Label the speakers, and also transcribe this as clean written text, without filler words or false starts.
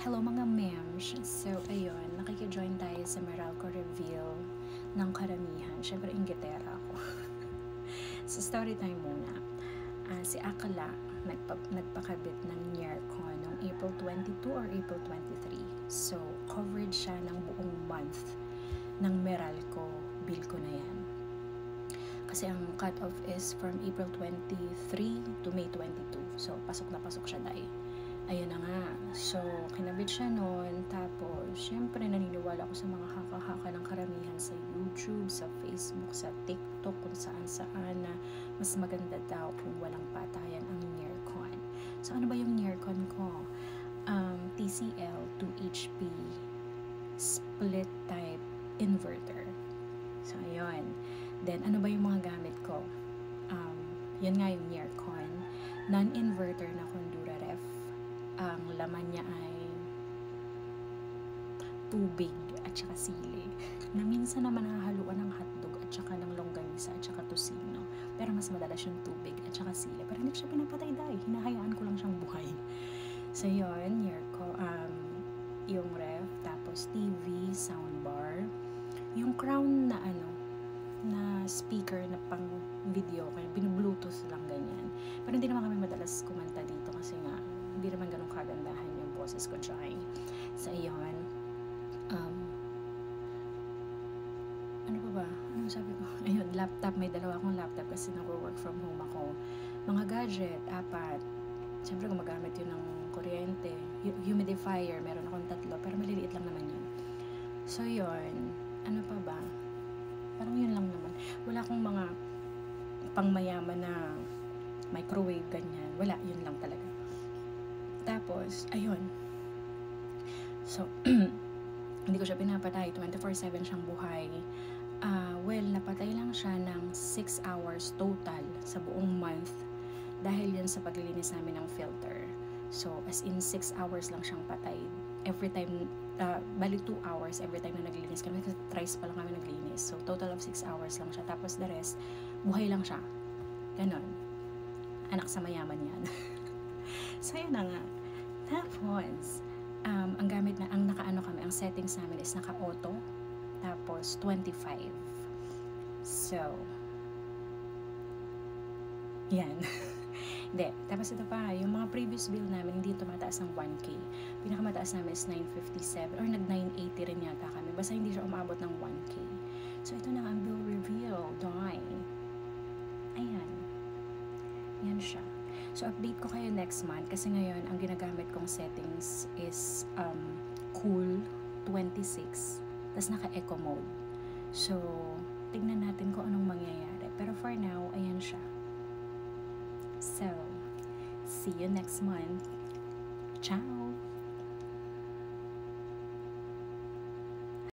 Speaker 1: Hello mga mems! So, ayun, nakikijoin tayo sa Meralco reveal ng karamihan. Siyempre, inggitera ako. Sa story time muna, si Akala nagpakabit ng Nyercon noong April 22 or April 23. So, covered siya ng buong month ng Meralco bill ko na yan. Kasi ang cut-off is from April 23 to May 22. So, pasok na pasok siya dahil. Ayun na nga. So, kinabit siya noon. Tapos, syempre, naniniwala ko sa mga haka-haka ng karamihan sa YouTube, sa Facebook, sa TikTok, kung saan-saan na mas maganda daw kung walang patayan ang Nyercon. So, ano ba yung Nyercon ko? TCL 2HP split type inverter. So, ayun. Then, ano ba yung mga gamit ko? Yan nga yung Nyercon. Non-inverter na Condura ref. Ang laman niya ay tubig at saka sili. Na minsan naman nahahaluan ng hotdog at saka ng longganisa at saka tocino. Pero mas madalas yung tubig at saka sili. Pero hindi ko siya pinapatay dahil. Hinahayaan ko lang siyang buhay. So, yun. Yung ref. Tapos, TV, soundbar. Yung crown na na speaker na pang video, kaya binu-bluetooth lang ganyan. Pero hindi naman kami madalas kumanta dito kasi nga hindi naman ganun kagandahan yung boses ko dyan. So, ayun. Ano pa ba? Ano sabi ko? Ayun, laptop. May dalawa akong laptop kasi nag-work from home ako. Mga gadget, 4. Siyempre, gumagamit yun ng kuryente. Humidifier, meron akong 3. Pero maliliit lang naman yun. So, yun. Ano pa ba? Parang yun lang naman. Wala akong mga pangmayaman na microwave, ganyan. Wala, yun lang talaga. Tapos, ayun. So, hindi ko siya pinapatay. 24/7 siyang buhay. Well, napatay lang siya ng 6 hours total sa buong month dahil yan sa paglilinis namin ng filter. So, as in 6 hours lang siyang patay. Every time, bali 2 hours every time na naglinis kami kasi thrice pa lang kami naglinis. So, total of 6 hours lang siya. Tapos the rest, buhay lang siya. Ganon. Anak sa mayaman yan. So, yun na nga. Tapos, ang gamit na, ang naka-ano kami, ang settings namin is naka-auto. Tapos, 25. So, yan. Hindi. Tapos ito pa, yung mga previous bill namin, hindi tumataas ng 1K. Pinakamataas namin is 957 or nag-980 rin yata kami. Basta hindi siya umabot ng 1K. So, ito na ang bill reveal. Ayan. Yan siya. So, update ko kayo next month kasi ngayon, ang ginagamit kong settings is Cool 26. Tapos naka-eco mode. So, tignan natin kung anong mangyayari. Pero for now, ayan siya. So, see you next month. Ciao!